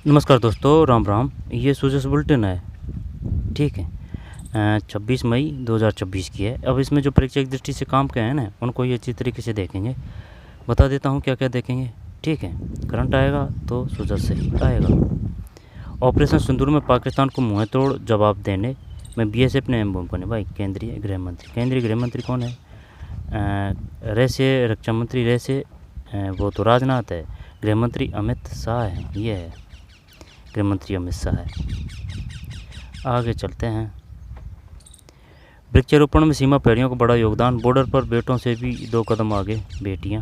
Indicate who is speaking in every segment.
Speaker 1: नमस्कार दोस्तों, राम राम। ये सूजस बुलेटिन है। ठीक है। 26 मई 2024 की है। अब इसमें जो परीक्षा की दृष्टि से काम के हैं ना, उनको ये अच्छी तरीके से देखेंगे। बता देता हूँ क्या क्या देखेंगे। ठीक है। करंट आएगा तो सूजस से ही आएगा। ऑपरेशन सिंदूर में पाकिस्तान को मुँह तोड़ जवाब देने में बीएसएफ ने अहम भूमिका निभाई। केंद्रीय गृह मंत्री। केंद्रीय गृह मंत्री कौन है? रह से रक्षा मंत्री रह से वो तो राजनाथ है। गृह मंत्री अमित शाह है। ये है गृह मंत्री अमित शाह है। आगे चलते हैं। वृक्षारोपण में सीमा पैरियों को बड़ा योगदान। बॉर्डर पर बेटों से भी 2 कदम आगे बेटियां।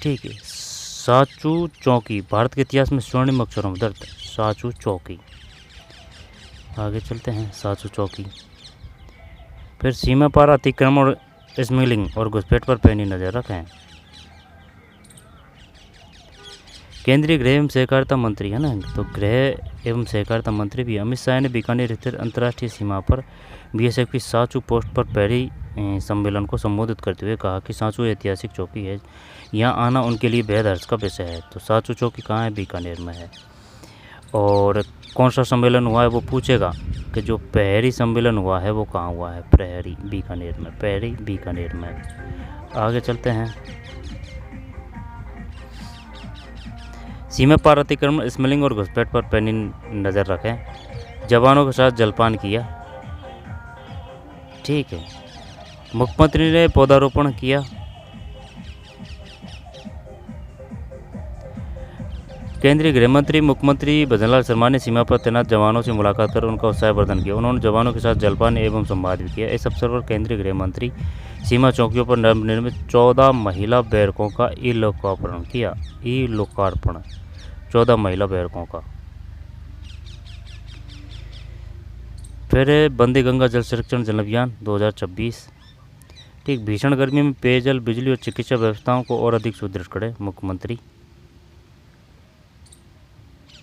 Speaker 1: ठीक है। साचू चौकी भारत के इतिहास में स्वर्णिम अक्षरों में दर्ज। साचू चौकी। आगे चलते हैं। साचू चौकी। फिर सीमा पार अतिक्रमण और स्मगलिंग और घुसपैठ पर पैनी नजर रखें। केंद्रीय गृह एवं सहकारिता मंत्री है ना, तो गृह एवं सहकारिता मंत्री भी अमित शाह ने बीकानेर स्थित अंतर्राष्ट्रीय सीमा पर बीएसएफ की साचू पोस्ट पर पहली सम्मेलन को संबोधित करते हुए कहा कि साचू ऐतिहासिक चौकी है, यहाँ आना उनके लिए बेहद हर्ष का विषय है। तो साचू चौकी कहाँ है? बीकानेर में है। और कौन सा सम्मेलन हुआ है वो पूछेगा कि जो प्रहरी सम्मेलन हुआ है वो कहाँ हुआ है? प्रहरी बीकानेर में। प्रहरी बीकानेर में। आगे चलते हैं। सीमा पार अतिक्रमण स्मगलिंग और घुसपैठ पर पैनी नज़र रखें। जवानों के साथ जलपान किया। ठीक है। मुख्यमंत्री ने पौधारोपण किया। केंद्रीय गृह मंत्री मुख्यमंत्री भजनलाल शर्मा ने सीमा पर तैनात जवानों से मुलाकात कर उनका उत्साहवर्धन किया। उन्होंने जवानों के साथ जलपान एवं संवाद भी किया। इस अवसर पर केंद्रीय गृह मंत्री सीमा चौकियों पर नवनिर्मित 14 महिला बैरकों का ई लोकार्पण किया। ई लोकार्पण 14 महिला बैरकों का। फिर बंदी गंगा जल संरक्षण जल अभियान 2026। ठीक। भीषण गर्मी में पेयजल, बिजली और चिकित्सा व्यवस्थाओं को और अधिक सुदृढ़ करें मुख्यमंत्री।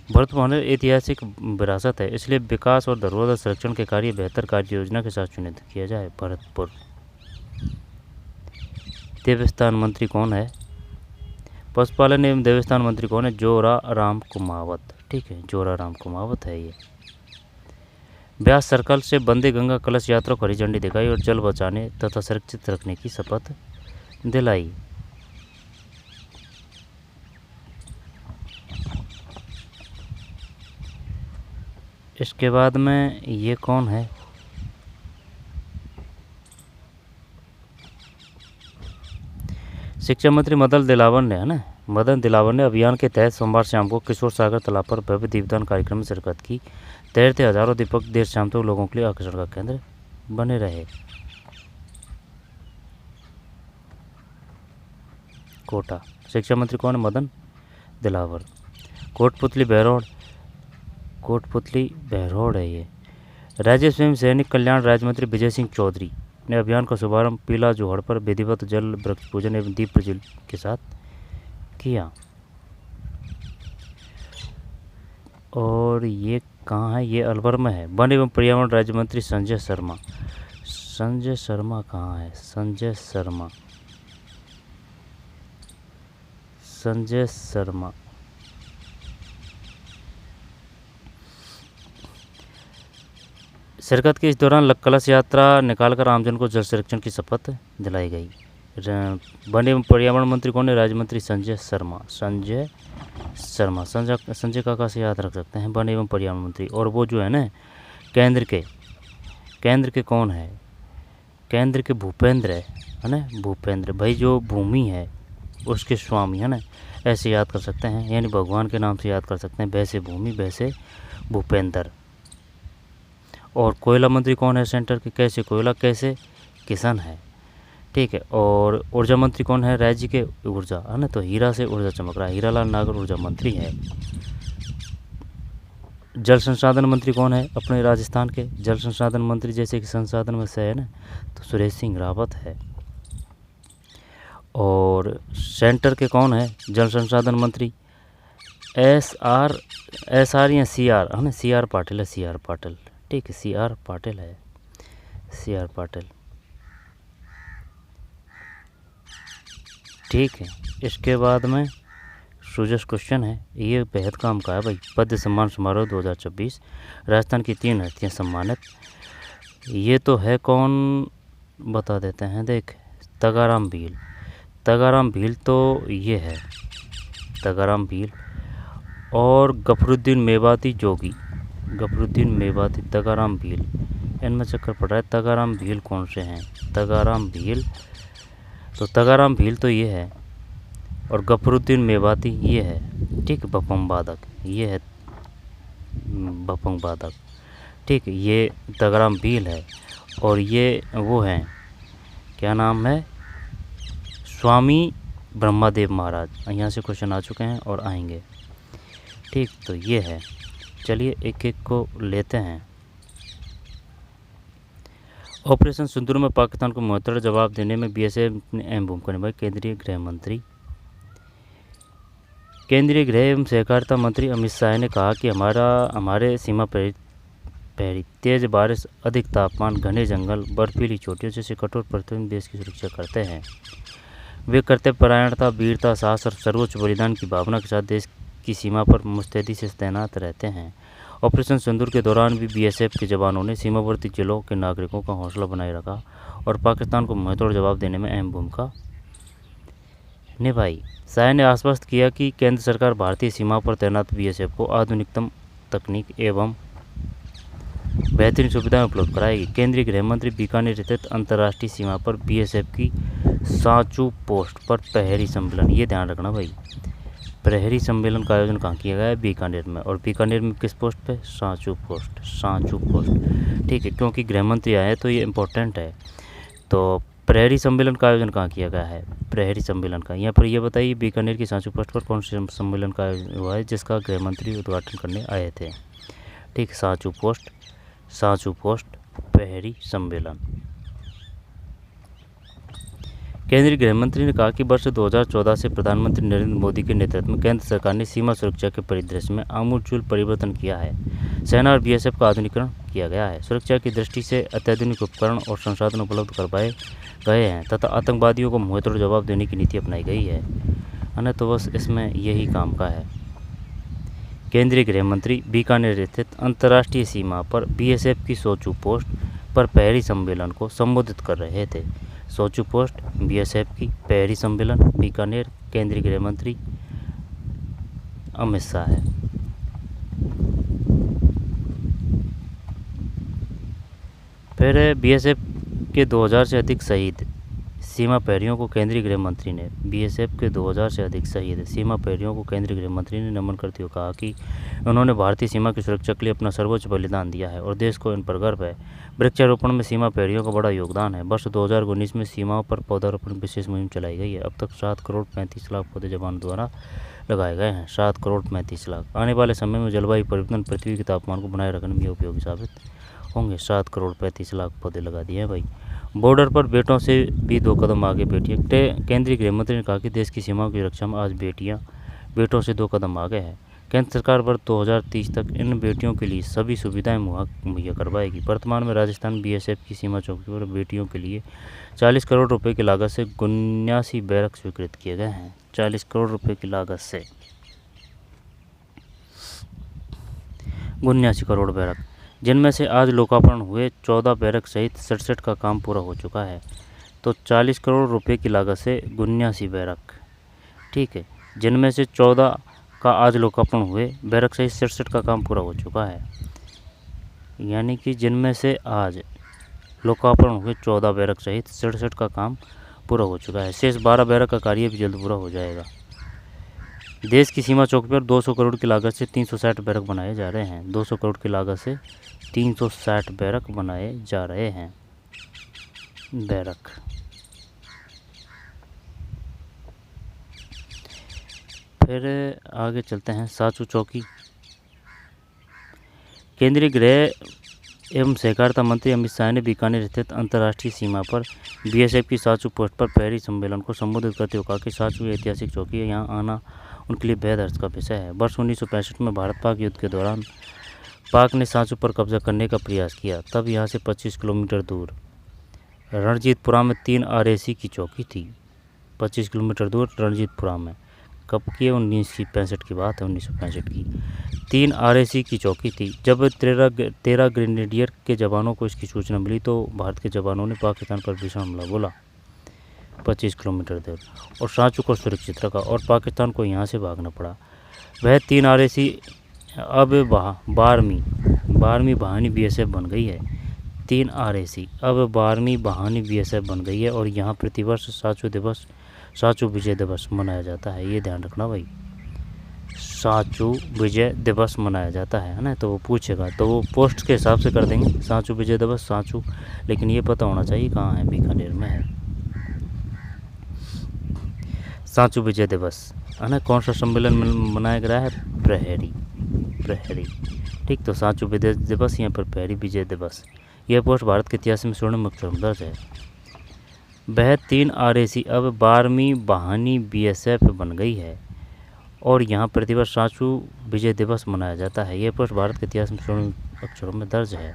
Speaker 1: भरतपुर ऐतिहासिक विरासत है, इसलिए विकास और धरोहर संरक्षण के कार्य बेहतर कार्य योजना के साथ चुनित किया जाए। भरतपुर। देवस्थान मंत्री कौन है? पशुपालन एवं देवस्थान मंत्री कौन है? जोरा राम कुमावत। ठीक है, जोरा राम कुमावत है ये। ब्यास सर्कल से बंदे गंगा कलश यात्रा को हरी झंडी दिखाई और जल बचाने तथा सुरक्षित रखने की शपथ दिलाई। इसके बाद में ये कौन है? शिक्षा मंत्री मदन दिलावर ने, है ना, मदन दिलावर ने अभियान के तहत सोमवार शाम को किशोर सागर तालाब पर भव्य दीपदान कार्यक्रम में शिरकत की। तैरते हजारों दीपक देर शाम तक लोगों के लिए आकर्षण का केंद्र बने रहे। कोटा। शिक्षा मंत्री कौन है? मदन दिलावर। कोटपुतली बहरोड। कोटपुतली बहरोड है ये। राज्य स्वयं सैनिक कल्याण राज्य मंत्री विजय सिंह चौधरी ने अभियान का शुभारंभ पीला जोहड़ पर विधिवत जल वृक्ष पूजन एवं दीप प्रज्वलन के साथ किया। और ये कहाँ है? ये अलवर में है। वन एवं पर्यावरण राज्य मंत्री संजय शर्मा। संजय शर्मा कहाँ है? संजय शर्मा। संजय शर्मा। शिरकत के इस दौरान कलश यात्रा निकालकर आमजन को जल संरक्षण की शपथ दिलाई गई। वन एवं पर्यावरण मंत्री कौन है? राज्य मंत्री संजय शर्मा। संजय शर्मा। संजय काका से याद रख सकते हैं, वन एवं पर्यावरण मंत्री। और वो जो है ना, केंद्र के कौन है? केंद्र के भूपेंद्र है ना, भूपेंद्र भाई, जो भूमि है उसके स्वामी, है ना, ऐसे याद कर सकते हैं। यानी भगवान के नाम से याद कर सकते हैं, वैसे भूमि वैसे भूपेंद्र। और कोयला मंत्री कौन है? सेंटर के कैसे कोयला कैसे किसान है। ठीक है। और ऊर्जा मंत्री कौन है? राज्य के ऊर्जा, है ना, तो हीरा से ऊर्जा चमक रहा है। हीरालाल नागर ऊर्जा मंत्री है। जल संसाधन मंत्री कौन है? अपने राजस्थान के जल संसाधन मंत्री, जैसे कि संसाधन में से है ना, तो सुरेश सिंह रावत है। और सेंटर के कौन है जल संसाधन मंत्री? एस आर या सी आर, है ना, सी आर पाटिल है। C R Patil. ठीक है, सी आर पाटिल है। C R Patil. ठीक है। इसके बाद में सूजस क्वेश्चन है, ये बेहद काम का है भाई। पद्म सम्मान समारोह 2026, राजस्थान की 3 हस्तियाँ सम्मानित। ये तो है कौन, बता देते हैं। देख, तगाराम भील। तगाराम भील तो ये है तगाराम भील, और गफरुद्दीन मेवाती जोगी। गफरुद्दीन मेवाती, तगाराम भील, इनमें चक्कर पड़ रहा है। तगाराम भील कौन से हैं? तगाराम भील तो ये है, और गफरुद्दीन मेवाती ये है। ठीक, बपंग बादक, ये है बपंग बादक। ठीक, ये तगाराम भील है, और ये वो हैं, क्या नाम है, स्वामी ब्रह्मादेव महाराज। यहाँ से क्वेश्चन आ चुके हैं और आएंगे। ठीक, तो ये है। चलिए एक एक को लेते हैं। ऑपरेशन सिंदूर में पाकिस्तान को मुहत्तर जवाब देने में बीएसएफ ने अहम भूमिका निभाई। केंद्रीय गृह एवं सहकारिता मंत्री अमित शाह ने कहा कि हमारे सीमा प्रहरी तेज बारिश, अधिक तापमान, घने जंगल, बर्फीली चोटियों जैसे कठोर परिस्थितियों में देश की सुरक्षा करते हैं। वे कर्तव्यपरायणता, वीरता, साहस और सर्वोच्च बलिदान की भावना के साथ देश की सीमा पर मुस्तैदी से तैनात रहते हैं। ऑपरेशन सिंदूर के दौरान भी बीएसएफ के जवानों ने सीमावर्ती जिलों के नागरिकों का हौसला बनाए रखा और पाकिस्तान को मुंहतोड़ जवाब देने में अहम भूमिका निभाई। शाह ने आश्वस्त किया कि केंद्र सरकार भारतीय सीमा पर तैनात बीएसएफ को आधुनिकतम तकनीक एवं बेहतरीन सुविधाएं उपलब्ध कराएगी। केंद्रीय गृह मंत्री बीकानेर स्थित अंतर्राष्ट्रीय सीमा पर बीएसएफ की सांचू पोस्ट पर प्रहरी सम्मेलन, ये ध्यान रखना भाई, प्रहरी सम्मेलन का आयोजन कहाँ किया गया है? बीकानेर में। और बीकानेर में किस पोस्ट पे? सांचू पोस्ट। ठीक है, क्योंकि गृह मंत्री आए तो ये इम्पोर्टेंट है। तो प्रहरी सम्मेलन का आयोजन कहाँ किया गया है? प्रहरी सम्मेलन का। यहाँ पर ये बताइए बीकानेर की सांचू पोस्ट पर कौन से सम्मेलन का आयोजन हुआ है जिसका गृह मंत्री उद्घाटन करने आए थे? ठीक, सांचू पोस्ट प्रहरी सम्मेलन। केंद्रीय गृह मंत्री ने कहा कि वर्ष 2014 से प्रधानमंत्री नरेंद्र मोदी के नेतृत्व में केंद्र सरकार ने सीमा सुरक्षा के परिदृश्य में आमूलचूल परिवर्तन किया है। सेना और बीएसएफ का आधुनिकीकरण किया गया है। सुरक्षा की दृष्टि से अत्याधुनिक उपकरण और संसाधन उपलब्ध करवाए गए हैं तथा आतंकवादियों को मुंहतोड़ जवाब देने की नीति अपनाई गई है। तो बस इसमें यही काम का है। केंद्रीय गृह मंत्री बीकानेर स्थित अंतर्राष्ट्रीय सीमा पर बीएसएफ की सांचू पोस्ट पर प्रहरी सम्मेलन को संबोधित कर रहे थे। सांचू पोस्ट, बीएसएफ की प्रहरी सम्मेलन, बीकानेर, केंद्रीय गृह मंत्री अमित शाह है। फिर बीएसएफ के 2000 से अधिक शहीद सीमा प्रहरियों को केंद्रीय गृह मंत्री ने बीएसएफ के 2000 से अधिक शहीद सीमा प्रहरियों को केंद्रीय गृह मंत्री ने नमन करते हुए कहा कि उन्होंने भारतीय सीमा की सुरक्षा के लिए अपना सर्वोच्च बलिदान दिया है और देश को इन पर गर्व है। वृक्षारोपण में सीमा प्रहरियों का बड़ा योगदान है। वर्ष 2019 में सीमाओं पर पौधारोपण विशेष मुहिम चलाई गई है। अब तक 7 करोड़ 35 लाख पौधे जवानों द्वारा लगाए गए हैं। 7 करोड़ 35 लाख। आने वाले समय में जलवायु परिवर्तन, पृथ्वी के तापमान को बनाए रखने में उपयोगी साबित होंगे। 7 करोड़ 35 लाख पौधे लगा दिए हैं भाई। बॉर्डर पर बेटों से भी 2 कदम आगे बेटियां। केंद्रीय गृह मंत्री ने कहा कि देश की सीमाओं की रक्षा में आज बेटों से 2 कदम आगे है। केंद्र सरकार वर्ष 2030 तक इन बेटियों के लिए सभी सुविधाएं मुहैया करवाएगी। वर्तमान में राजस्थान बीएसएफ की सीमा चौकी पर बेटियों के लिए 40 करोड़ रुपए की लागत से 79 बैरक स्वीकृत किए गए हैं। 40 करोड़ रुपए की लागत से 79 करोड़ बैरक, जिनमें से आज लोकार्पण हुए 14 बैरक सहित 67 का काम पूरा हो चुका है। तो 40 करोड़ रुपए की लागत से 79 बैरक, ठीक है, जिनमें से 14 का आज लोकार्पण हुए बैरक सहित 67 का काम पूरा हो चुका है। यानी कि जिनमें से आज लोकार्पण हुए 14 बैरक सहित 67 का काम पूरा हो चुका है। शेष 12 बैरक का कार्य भी जल्द पूरा हो जाएगा। देश की सीमा चौकी पर 200 करोड़ की लागत से 360 बैरक बनाए जा रहे हैं। 200 करोड़ की लागत से 360 बैरक बनाए जा रहे हैं। बैरक। फिर आगे चलते हैं। सांचू चौकी। केंद्रीय गृह एवं सहकारिता मंत्री अमित शाह ने बीकानेर स्थित अंतर्राष्ट्रीय सीमा पर बीएसएफ की सांचू पोस्ट पर प्रहरी सम्मेलन को संबोधित करते हुए कहा कि सांचू ऐतिहासिक चौकी है, यहाँ आना उनके लिए बेहद हर्ष का विषय है। वर्ष 1965 में भारत पाक युद्ध के दौरान पाक ने सांचू पर कब्जा करने का प्रयास किया। तब यहाँ से 25 किलोमीटर दूर रणजीतपुरा में 3 RAC की चौकी थी। 25 किलोमीटर दूर रणजीतपुरा में कब की है? 1965 की बात है, 1965 की। 3 RAC की चौकी थी। जब 13 ग्रेनेडियर के जवानों को इसकी सूचना मिली तो भारत के जवानों ने पाकिस्तान पर भीषण हमला बोला 25 किलोमीटर दूर, और सांचू को सुरक्षित रखा और पाकिस्तान को यहाँ से भागना पड़ा। वह 3 RAC अब 12वीं वाहिनी BSF बन गई है। 3 RAC अब 12वीं वाहिनी BSF बन गई है और यहाँ प्रतिवर्ष सांचू विजय दिवस मनाया जाता है। ये ध्यान रखना भाई, सांचू विजय दिवस मनाया जाता है ना। तो वो पूछेगा तो वो पोस्ट के हिसाब से कर देंगे सांचू विजय दिवस सांचू, लेकिन ये पता होना चाहिए कहाँ है, बीकानेर में है सांचू विजय दिवस, है ना। कौन सा सम्मेलन मनाया गया है? प्रहरी। ठीक, तो सांचू विजय दिवस, यहाँ पर प्रहरी विजय दिवस। यह पोस्ट भारत के इतिहास में स्वर्णिम अक्षर में दर्ज है। वह 3 RAC अब 12वीं वाहिनी BSF बन गई है और यहाँ प्रतिवर्ष सांचू विजय दिवस मनाया जाता है। यह पोस्ट भारत के इतिहास में स्वर्णिम अक्षरों में दर्ज है।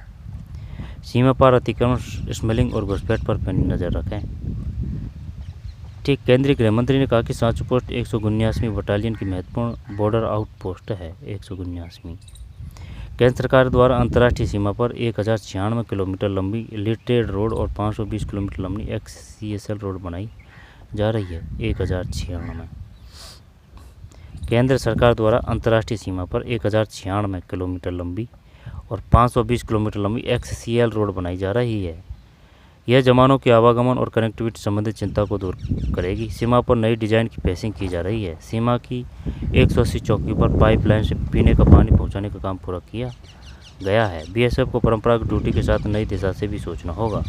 Speaker 1: सीमा पार अतिक्रमण, स्मगलिंग और घुसपैठ पर पैनी नजर रखें। ठीक, केंद्रीय गृह मंत्री ने कहा कि सांचू पोस्ट 179वीं बटालियन की महत्वपूर्ण बॉर्डर आउटपोस्ट है। 179वीं। केंद्र सरकार द्वारा अंतर्राष्ट्रीय सीमा पर 1096 किलोमीटर लंबी लिटेड रोड और 520 किलोमीटर लंबी XCSL रोड बनाई जा रही है। 1096 केंद्र सरकार द्वारा अंतर्राष्ट्रीय सीमा पर 1096 किलोमीटर लंबी और 520 किलोमीटर लंबी XCL रोड बनाई जा रही है। यह जवानों के आवागमन और कनेक्टिविटी संबंधित चिंता को दूर करेगी। सीमा पर नई डिजाइन की फेसिंग की जा रही है। सीमा की 180 चौकियों पर पाइपलाइन से पीने का पानी पहुंचाने का काम पूरा किया गया है। BSF को परंपरागत ड्यूटी के साथ नई दिशा से भी सोचना होगा।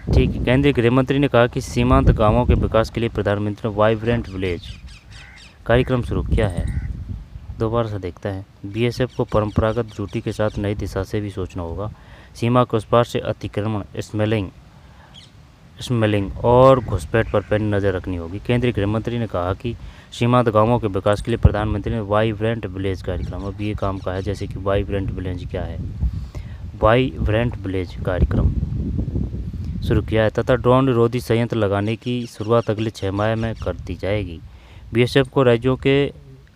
Speaker 1: ठीक है, केंद्रीय गृह मंत्री ने कहा कि सीमांत गांवों के विकास के लिए प्रधानमंत्री ने वाइब्रेंट विलेज कार्यक्रम शुरू किया है। दोबारा से देखते हैं। BSF को परंपरागत ड्यूटी के साथ नई दिशा से भी सोचना होगा। सीमा के उस पार से अतिक्रमण, स्मगलिंग और घुसपैठ पर पैनी नज़र रखनी होगी। केंद्रीय गृह मंत्री ने कहा कि सीमांत गांवों के विकास के लिए प्रधानमंत्री ने वाइब्रेंट विलेज कार्यक्रम, अब ये काम का है जैसे कि वाइब्रेंट विलेज क्या है, वाइब्रेंट विलेज कार्यक्रम शुरू किया है तथा ड्रोन रोधी संयंत्र लगाने की शुरुआत अगले 6 माह में कर दी जाएगी। BSF को राज्यों के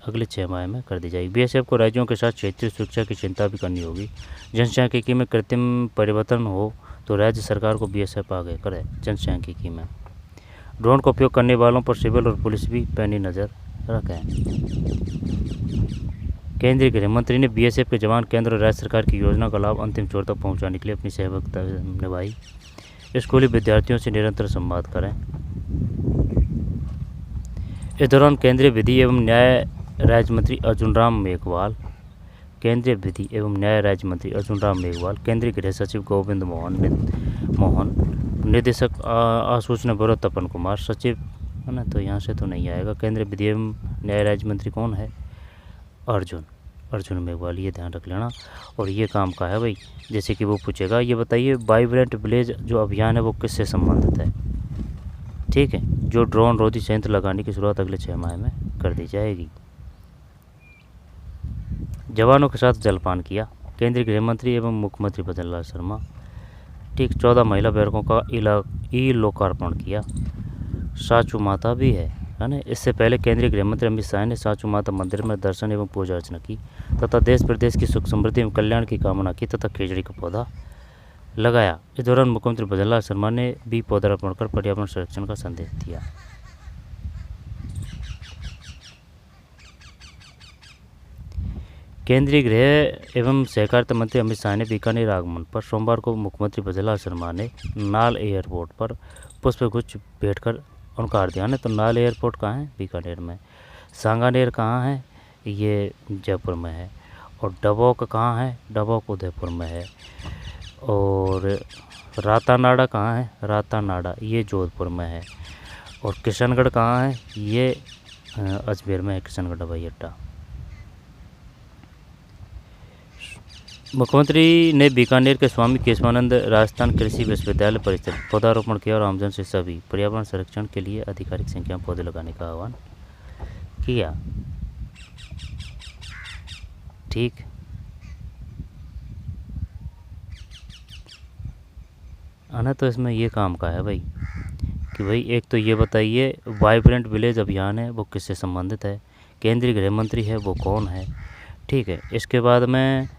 Speaker 1: BSF को राज्यों के साथ क्षेत्रीय सुरक्षा की चिंता भी करनी होगी। जनसांख्यिकी में कृत्रिम परिवर्तन हो तो राज्य सरकार को BSF आगे करे। जनसांख्यिकी में ड्रोन का उपयोग करने वालों पर सिविल और पुलिस भी पैनी नज़र रखें। केंद्रीय गृह मंत्री ने BSF के जवान केंद्र और राज्य सरकार की योजना का लाभ अंतिम छोर तक पहुँचाने के लिए अपनी सहभागिता निभाई। स्कूली विद्यार्थियों से निरंतर संवाद करें। इस दौरान केंद्रीय विधि एवं न्याय राज्य मंत्री अर्जुन राम मेघवाल, केंद्रीय गृह सचिव गोविंद मोहन, निदेशक आसूचना ब्यूरो तपन कुमार, सचिव है ना, तो यहाँ से तो नहीं आएगा। केंद्रीय विधि एवं न्याय राज्य मंत्री कौन है? अर्जुन मेघवाल, ये ध्यान रख लेना। और ये काम का है भाई, जैसे कि वो पूछेगा ये बताइए वाइब्रेंट विलेज जो अभियान है वो किससे संबंधित है? ठीक है, जो ड्रोन रोधी संयंत्र लगाने की शुरुआत अगले 6 माह में कर दी जाएगी। जवानों के साथ जलपान किया केंद्रीय गृह मंत्री एवं मुख्यमंत्री भजनलाल शर्मा। ठीक, 14 महिला बैरकों का लोकार्पण किया। सांचू माता भी है ना। इससे पहले केंद्रीय गृह मंत्री अमित शाह ने सांचू माता मंदिर में दर्शन एवं पूजा अर्चना की तथा देश प्रदेश की सुख समृद्धि एवं कल्याण की कामना की तथा खिचड़ी का पौधा लगाया। इस दौरान मुख्यमंत्री भजनलाल शर्मा ने भी पौधारोपण कर पर्यावरण संरक्षण का संदेश दिया। केंद्रीय गृह एवं सहकारिता मंत्री अमित शाह ने बीकानेर आगमन पर सोमवार को मुख्यमंत्री भजनलाल शर्मा ने नाल एयरपोर्ट पर पुष्पगुच्छ भेंट कर उनका हार्दिक आने। तो नाल एयरपोर्ट कहाँ है? बीकानेर में। सांगानेर कहाँ है? ये जयपुर में है। और डबोक कहाँ है? डबोक उदयपुर में है। और रातानाडा कहाँ है? रातानाडा ये जोधपुर में है। और किशनगढ़ कहाँ है? ये अजमेर में है, किशनगढ़ हवाई अड्डा। मुख्यमंत्री ने बीकानेर के स्वामी केशवानंद राजस्थान कृषि विश्वविद्यालय परिसर पौधारोपण किया और आमजन से सभी पर्यावरण संरक्षण के लिए आधिकारिक संख्या में पौधे लगाने का आह्वान किया। ठीक, आना तो इसमें ये काम का है भाई कि भाई एक तो ये बताइए वाइब्रेंट विलेज अभियान है वो किससे संबंधित है, केंद्रीय गृह मंत्री है वो कौन है। ठीक है, इसके बाद में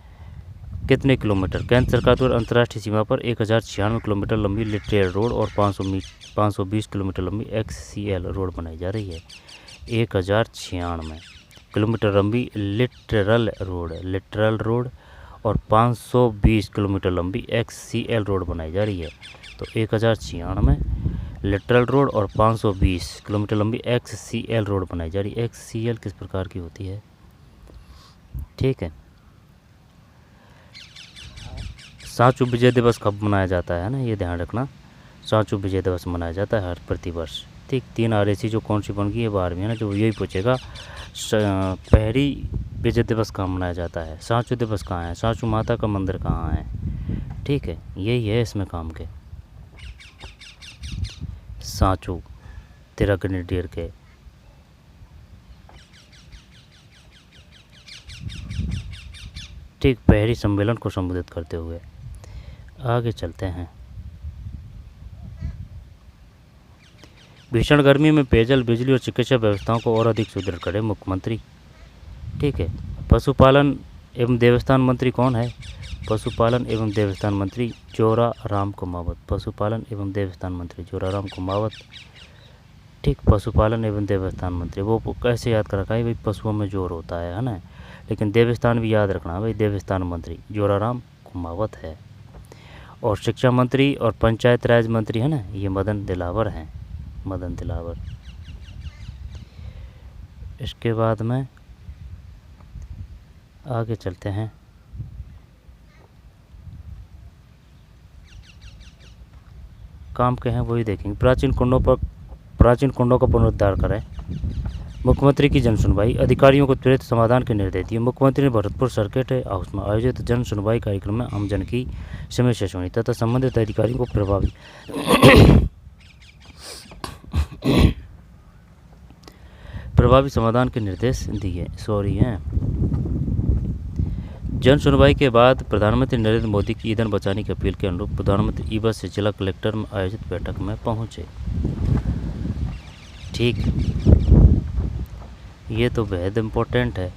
Speaker 1: कितने किलोमीटर केंद्र सरकार द्वारा अंतर्राष्ट्रीय सीमा पर 1096 किलोमीटर लंबी लिटरेल रोड और 520 किलोमीटर लंबी XCL रोड बनाई जा रही है। 1096 किलोमीटर लंबी लिटरल रोड और 520 किलोमीटर लंबी XCL रोड बनाई जा रही है। तो 1096 लिटरल रोड और 520 किलोमीटर लंबी XCL रोड बनाई जा रही है। XCL किस प्रकार की होती है? ठीक है, सांचू विजय दिवस कब मनाया जाता है ना, ये ध्यान रखना। सांचू विजय दिवस मनाया जाता है हर प्रतिवर्ष। ठीक, 3 RAC जो कौन सी बन गई है 12वीं है ना, जो यही पूछेगा। पहली विजय दिवस कहाँ मनाया जाता है, सांचू दिवस कहाँ है, सांचू माता का मंदिर कहाँ है। ठीक है, यही है इसमें काम के। सांचू तेरा ग्रेनेडियर के ठीक पहली सम्मेलन को संबोधित करते हुए। आगे चलते हैं। भीषण गर्मी में पेयजल, बिजली और चिकित्सा व्यवस्थाओं को और अधिक सुदृढ़ करें मुख्यमंत्री। ठीक है, पशुपालन एवं देवस्थान मंत्री कौन है? पशुपालन एवं देवस्थान मंत्री जोराराम कुमावत। पशुपालन एवं देवस्थान मंत्री जोराराम कुमावत। ठीक, पशुपालन एवं देवस्थान मंत्री वो कैसे याद कर रखा है भाई, पशुओं में जोर होता है ना, लेकिन देवस्थान भी याद रखना भाई, देवस्थान मंत्री जोराराम कुमावत है। और शिक्षा मंत्री और पंचायत राज मंत्री है ना, ये मदन दिलावर हैं, मदन दिलावर। इसके बाद में आगे चलते हैं। काम के हैं वही देखेंगे। प्राचीन कुंडों का पुनरुद्धार करें। मुख्यमंत्री की जन सुनवाई, अधिकारियों को त्वरित समाधान के निर्देश दिए। मुख्यमंत्री ने भरतपुर सर्किट हाउस में आयोजित जन सुनवाई कार्यक्रम में आमजन की समस्या सुनी तथा संबंधित अधिकारियों को प्रभावी समाधान के निर्देश दिए। जन सुनवाई के बाद प्रधानमंत्री नरेंद्र मोदी की ईंधन बचाने की अपील के अनुरूप प्रधानमंत्री ई-बस से जिला कलेक्टर में आयोजित बैठक में पहुंचे। ठीक, ये तो बेहद इम्पोर्टेंट है।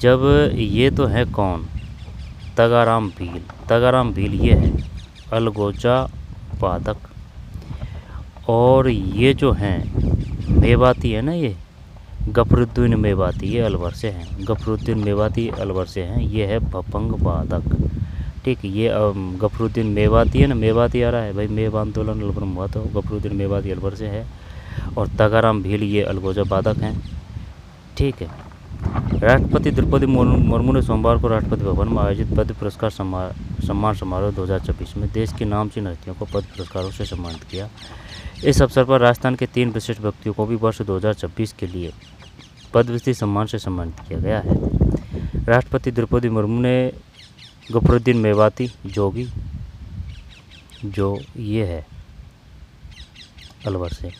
Speaker 1: जब ये तो है कौन, तगाराम भील ये है अलगोजा वादक। और ये जो हैं मेवाती है ना, ये गफरुद्दीन मेवाती, ये अलवर से हैं। गफरुद्दीन मेवाती अलवर से हैं, ये है भपंग वादक। ठीक, ये गफरुद्दीन मेवाती है ना, मेवाती आ रहा है भाई, मेव आंदोलन अलवर में हुआ तो गफरुद्दीन मेवाती अलवर से है। और तगाराम भील ये अलगोजा वादक हैं। ठीक है, राष्ट्रपति द्रौपदी मुर्मू ने सोमवार को राष्ट्रपति भवन में आयोजित पद्म पुरस्कार सम्मान समारोह 2024 में देश की नामचीन हस्तियों को पद्म पुरस्कारों से सम्मानित किया। इस अवसर पर राजस्थान के 3 विशिष्ट व्यक्तियों को भी वर्ष 2024 के लिए पद्मश्री सम्मान से सम्मानित किया गया है। राष्ट्रपति द्रौपदी मुर्मू ने गफरुद्दीन मेवाती जोगी, जो ये है अलवर से है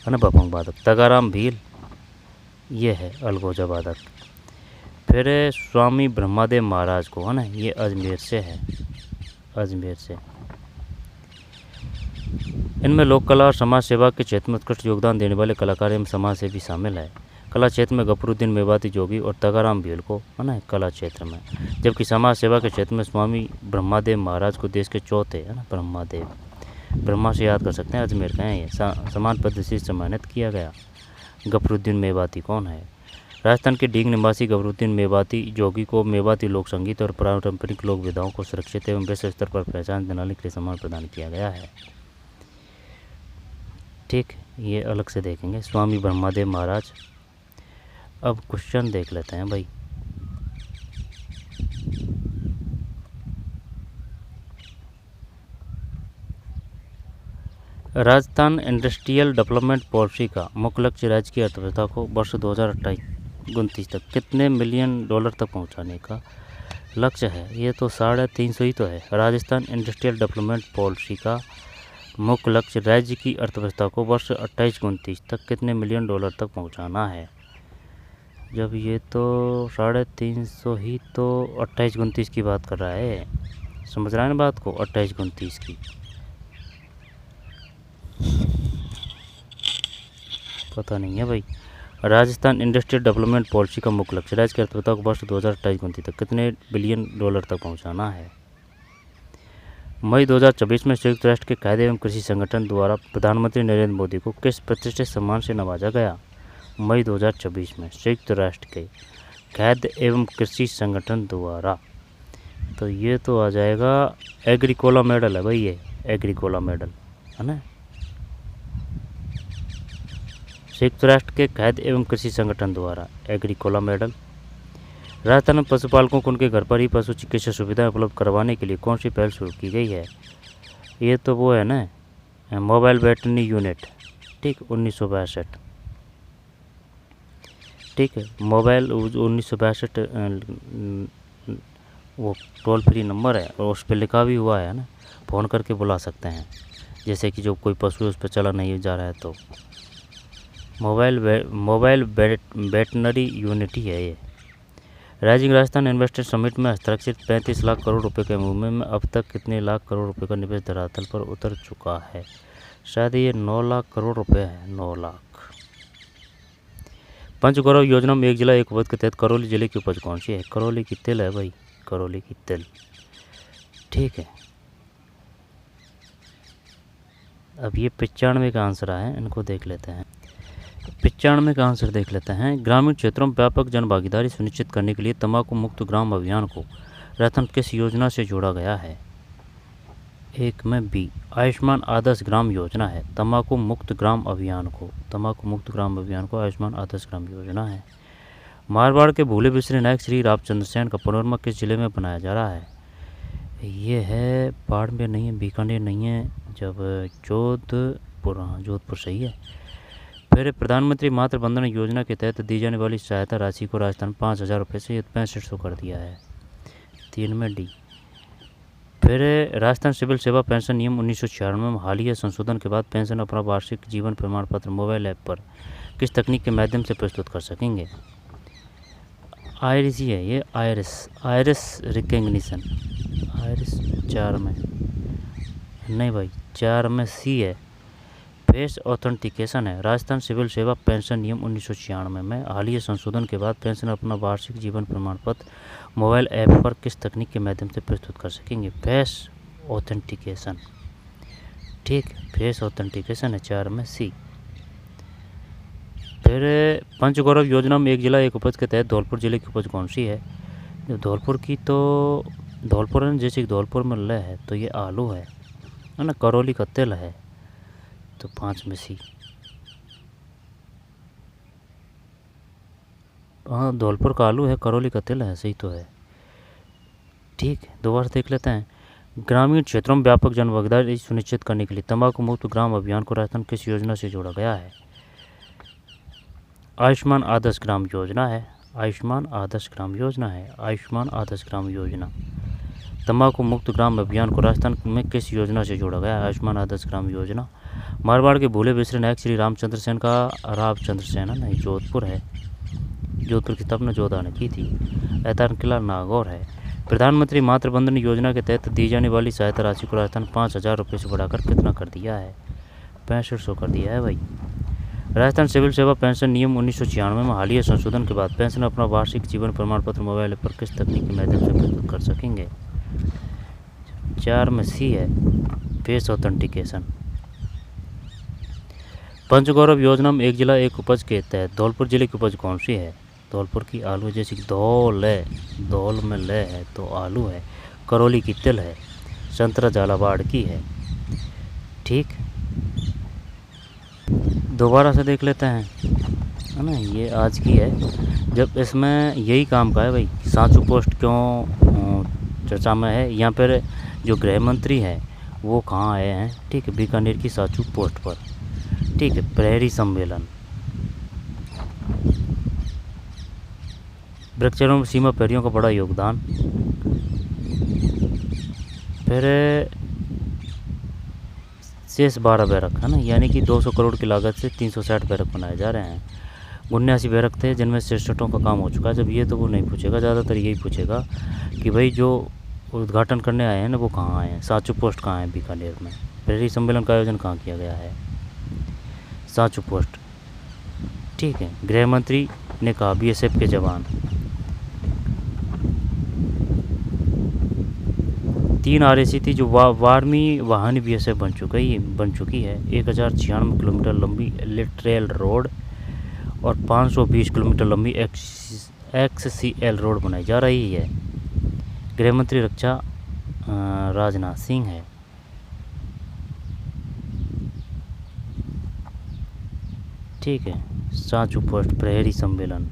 Speaker 1: ना, भपंग वादक। तगाराम भील ये है अलगोजा वादक। फिर स्वामी ब्रह्मादेव महाराज को है ना, ये अजमेर से है, अजमेर से। इनमें लोक कला और समाज सेवा के क्षेत्र में उत्कृष्ट योगदान देने वाले कलाकार एवं समाज सेवी शामिल है। कला क्षेत्र में गफरुद्दीन मेवाती जोगी और तगाराम भील को है ना कला क्षेत्र में, जबकि समाज सेवा के क्षेत्र में स्वामी ब्रह्मादेव महाराज को देश के चौथे है ना, ब्रह्मादेव, ब्रह्मा से याद कर सकते हैं, अजमेर का है ये, समान पद्धति से सम्मानित किया गया। गफरुद्दीन मेवाती कौन है? राजस्थान के डींग निवासी गफरुद्दीन मेवाती जोगी को मेवाती लोक संगीत और पारंपरिक लोक विधाओं को सुरक्षित एवं विश्व स्तर पर पहचान दिलाने के लिए सम्मान प्रदान किया गया है। ठीक, ये अलग से देखेंगे स्वामी ब्रह्मादेव महाराज। अब क्वेश्चन देख लेते हैं भाई। राजस्थान इंडस्ट्रियल डेवलपमेंट पॉलिसी का मुख्य लक्ष्य राज्य की अर्थव्यवस्था को वर्ष 2028-29 तक कितने मिलियन डॉलर तक पहुंचाने का लक्ष्य है? ये तो 350 ही तो है। राजस्थान इंडस्ट्रियल डेवलपमेंट पॉलिसी का मुख्य लक्ष्य राज्य की अर्थव्यवस्था को वर्ष 28-29 तक कितने मिलियन डॉलर तक पहुंचाना है। जब ये तो 350 ही तो 28-29 की बात कर रहा है, समझ रहा है ना बात को, 28-29 की। पता नहीं है भाई। राजस्थान इंडस्ट्रियल डेवलपमेंट पॉलिसी का मुख्य लक्ष्य राज्य की अर्थव्यवस्था को वर्ष 2028-29 तक कितने बिलियन डॉलर तक पहुंचाना है। मई 2024 में संयुक्त राष्ट्र के खाद्य एवं कृषि संगठन द्वारा प्रधानमंत्री नरेंद्र मोदी को किस प्रतिष्ठित सम्मान से नवाजा गया। मई 2024 में संयुक्त राष्ट्र के खाद्य एवं कृषि संगठन द्वारा, तो ये तो आ जाएगा एग्रीकोला मेडल है भाई, ये एग्रीकोला मेडल है ना। संयुक्त राष्ट्र के खाद्य एवं कृषि संगठन द्वारा एग्रीकोला मेडल। राजस्थान में पशुपालकों को उनके घर पर ही पशु चिकित्सा सुविधाएं उपलब्ध करवाने के लिए कौन सी पहल शुरू की गई है। ये तो वो है ना, मोबाइल वेटरनरी यूनिट, ठीक, 1962, ठीक है। मोबाइल 1962 वो टोल फ्री नंबर है और उस पर लिखा भी हुआ है ना, फ़ोन करके बुला सकते हैं, जैसे कि जो कोई पशु उस पर चला नहीं जा रहा है तो। मोबाइल वेटरनरी यूनिट ही है ये। राइजिंग राजस्थान इन्वेस्टर समिट में हस्ताक्षरित 35 लाख करोड़ रुपए के मूवमेंट में अब तक कितने लाख करोड़ रुपए का निवेश धरातल पर उतर चुका है। शायद ये 9 लाख करोड़ रुपए है, 9 लाख। पंचगौरव योजना में एक जिला एक उपज के तहत करौली जिले की उपज कौन सी है। करौली की तिल है भाई, करौली की तिल, ठीक है। अब ये 95 का आंसर है, इनको देख लेते हैं। 95 का आंसर देख लेते हैं। ग्रामीण क्षेत्रों में व्यापक जन भागीदारी सुनिश्चित करने के लिए तंबाकू मुक्त ग्राम अभियान को राजस्थान किस योजना से जोड़ा गया है। एक में बी, आयुष्मान आदर्श ग्राम योजना है। तंबाकू मुक्त ग्राम अभियान को आयुष्मान आदर्श ग्राम योजना है। मारवाड़ के भूले बिसरे नायक श्री रामचंद्र सेन का पुनर्जन्म किस जिले में बनाया जा रहा है। ये है बाड़मेर नहीं है, बीकानेर नहीं है, जब जोधपुर, हाँ जोधपुर सही है। फिर प्रधानमंत्री मातृ वंदना योजना के तहत दी जाने वाली सहायता राशि को राजस्थान 5,000 रुपये से 6500 कर दिया है, 3 में डी। फिर राजस्थान सिविल सेवा पेंशन नियम 1996 में हालिया संशोधन के बाद पेंशन अपना वार्षिक जीवन प्रमाण पत्र मोबाइल ऐप पर किस तकनीक के माध्यम से प्रस्तुत कर सकेंगे। आयरिस ही है ये, आयरिस रिकग्निशन, आयरिस 4 में नहीं भाई, 4 में सी है, फेस ऑथेंटिकेशन है। राजस्थान सिविल सेवा पेंशन नियम 1996 में हालिया संशोधन के बाद पेंशन अपना वार्षिक जीवन प्रमाण पत्र मोबाइल ऐप पर किस तकनीक के माध्यम से प्रस्तुत कर सकेंगे। फेस ऑथेंटिकेशन, ठीक, फेस ऑथेंटिकेशन है, 4 में सी। फिर पंचगौरव योजना में एक जिला एक उपज के तहत धौलपुर जिले की उपज कौन सी है। धौलपुर की तो धौलपुर है, जैसे धौलपुर में ल है तो ये आलू है ना। करौली का तिल है, तो 5 में सी। हाँ धौलपुर का आलू है, करौली का तिल है, सही तो है, ठीक है। दोबारा देख लेते हैं। ग्रामीण क्षेत्रों में व्यापक जन भागीदारी सुनिश्चित करने के लिए तंबाकू मुक्त ग्राम अभियान को राजस्थान किस योजना से जोड़ा गया है। आयुष्मान आदर्श ग्राम योजना है, आयुष्मान आदर्श ग्राम योजना है, आयुष्मान आदर्श ग्राम योजना। तंबाकू मुक्त ग्राम अभियान को राजस्थान में किस योजना से जोड़ा गया है। आयुष्मान आदर्श ग्राम योजना। मारवाड़ के भूले बिसरे नायक श्री रामचंद्र सेन का, रामचंद्र सेन है नहीं, जोधपुर है, जोधपुर की स्थापना जोधा ने की थी। ऐतान किला नागौर है। प्रधानमंत्री मातृ वंदना योजना के तहत दी जाने वाली सहायता राशि को राजस्थान 5,000 रुपये से बढ़ाकर कितना कर दिया है। 6500 कर दिया है भाई। राजस्थान सिविल सेवा पेंशन नियम 1996 में हालिया संशोधन के बाद पेंशन अपना वार्षिक जीवन प्रमाण पत्र मोबाइल पर किस तकनीक के माध्यम से प्रस्तुत कर सकेंगे। 4 में सी है, फेस ऑथेंटिकेशन। पंचगौरव योजना में एक जिला एक उपज के तहत धौलपुर जिले की उपज कौन सी है। धौलपुर की आलू, जैसे कि धौल है, धौल में ल है तो आलू है। करौली की तिल है, संतरा झालावाड़ की है, ठीक। दोबारा से देख लेते हैं, है ना, ये आज की है। जब इसमें यही काम का है भाई, सांचू पोस्ट क्यों चर्चा में है। यहाँ पर जो गृह मंत्री हैं वो कहाँ आए हैं, ठीक है, बीकानेर की सांचू पोस्ट पर, ठीक है। प्रहरी सम्मेलन, वृक्षारोपण में सीमा प्रहरियों का बड़ा योगदान। फिर शेष 12 बैरक है ना, यानी कि 200 करोड़ की लागत से 360 बैरक बनाए जा रहे हैं। 79 बैरक थे जिनमें 67 का काम हो चुका है। जब ये तो वो नहीं पूछेगा, ज़्यादातर यही पूछेगा कि भाई जो उद्घाटन करने आए हैं ना वो कहाँ आए हैं। सांचू पोस्ट कहाँ है, बीकानेर में। प्रहरी सम्मेलन का आयोजन कहाँ किया गया है। सांचू पोस्ट। ठीक है, गृह मंत्री ने कहा बीएसएफ के जवान 3 RAC थी जो 12वीं वाहन बीएसएफ बन चुकी है। 1096 किलोमीटर लंबी लिटरेल रोड और 520 किलोमीटर लंबी XCL रोड बनाई जा रही है। गृह मंत्री रक्षा राजनाथ सिंह है। ठीक है, सांचू पोस्ट प्रहरी सम्मेलन,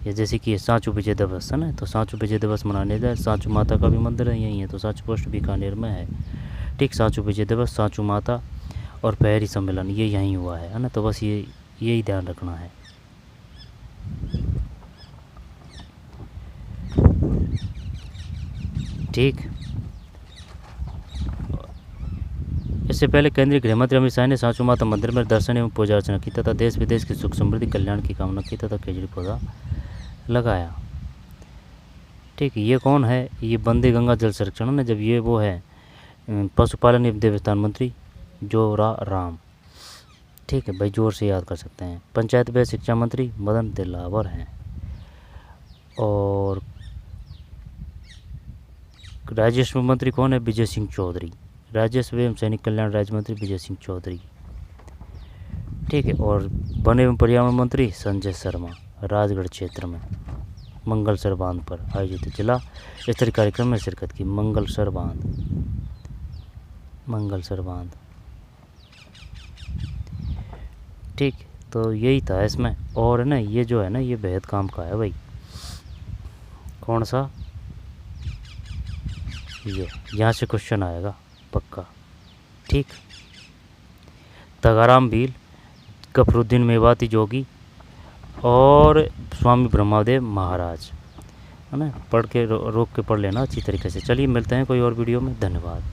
Speaker 1: ये जैसे कि ये सांचू विजय दिवस है ना, तो सांचू विजय दिवस मनाने जाए। सांचू माता का भी मंदिर है यहीं है, तो सांचू पोस्ट बीकानेर में है। ठीक, सांचू विजय दिवस, सांचू माता और प्रहरी सम्मेलन ये यहीं हुआ है ना, तो बस यही ध्यान रखना है। ठीक, इससे पहले केंद्रीय गृह मंत्री अमित शाह ने सांचू माता मंदिर में दर्शन एवं पूजा अर्चना की तथा देश विदेश की सुख समृद्धि कल्याण की कामना की तथा केजरी पौधा लगाया। ठीक है, ये कौन है? ये बंदे गंगा जल संरक्षण ने, जब ये वो है पशुपालन एवं देवस्थान मंत्री जोरा राम। ठीक है भाई, जोर से याद कर सकते हैं। पंचायत व्यय शिक्षा मंत्री मदन दिलावर हैं। और राजस्व मंत्री कौन है? विजय सिंह चौधरी। राजस्व एवं सैनिक कल्याण राज्य मंत्री विजय सिंह चौधरी। ठीक है, और वन एवं पर्यावरण मंत्री संजय शर्मा। राजगढ़ क्षेत्र में मंगलसर बांध पर आयोजित जिला स्तरीय कार्यक्रम में शिरकत की। मंगलसर बांध। ठीक, तो यही था इसमें। और ना ये जो है ना, ये बेहद काम का है भाई। कौन सा? ये यहाँ से क्वेश्चन आएगा पक्का। ठीक, तगाराम भील, गफरुद्दीन मेवाती जोगी और स्वामी ब्रह्मादेव महाराज, है ना। पढ़ के रोक के पढ़ लेना अच्छी तरीके से। चलिए मिलते हैं कोई और वीडियो में। धन्यवाद।